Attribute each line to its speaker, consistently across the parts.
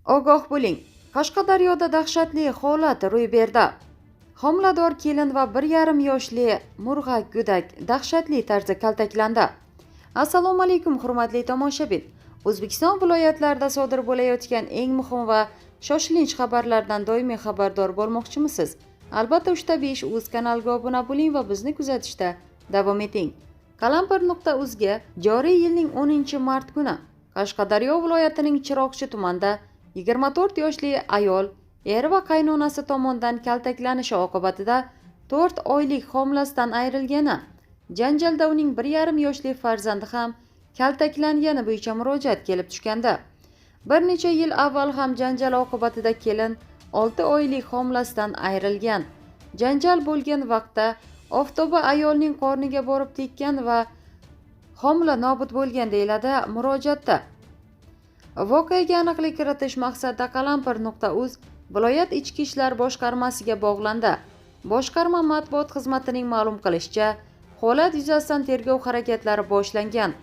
Speaker 1: Ogoh bo'ling. Qashqadaryoda dahshatli holat ro'y berdi. Homilador kelin va 1,5 yoshli murg'ak go'dak dahshatli tarzda kaltaklandi. Assalomu alaykum hurmatli tomoshabin. O'zbekiston viloyatlarida sodir bo'layotgan eng muhim va shoshilinch xabarlardan doimiy xabardor bo'lmoqchimisiz? Albatta 3+5 uz kanaliga obuna bo'ling va bizni kuzatishda davom eting. Qalampir.uzga joriy yilning 10-mart kuni Qashqadaryo viloyatining Chiroqchi tumanida 24 yoshli ayol eri va qaynonasi tomonidan kaltaklanishi oqibatida 4 oylik homilasidan ayrilgani, janjalda uning 1,5 yoshli farzandi ham kaltaklangani bo'yicha murojaat kelib tushganda, bir necha yil avval ham janjal oqibatida kelin 6 oylik homilasidan ayrilgan. Janjal bo'lgan vaqtda oftoba ayolning qorniga borib tekkan va homila nobud bo'lgan deyiladi murojaatda. Voqeaga aniqlik kiritish maqsadida Qalampir.uz viloyat ichki ishlar boshqarmasiga bog'landi. Boshqarma matbuot xizmatining ma'lum qilishicha, holat yuzasidan tergov harakatlari boshlangan.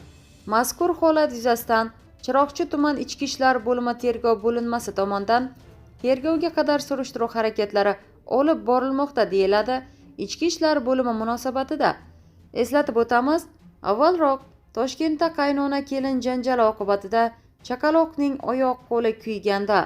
Speaker 1: Mazkur holat yuzasidan Chiroqchi tuman ichki ishlar bo'limi tergov bo'linmasi tomonidan tergovga qadar surishtiruv harakatlari olib borilmoqda deyiladi ichki ishlar bo'limi munosabatida. Eslatib o'tamiz, avvalroq Toshkentda qaynona kelin janjali oqibatida chaqaloqning oyoq qo'li kuyganda.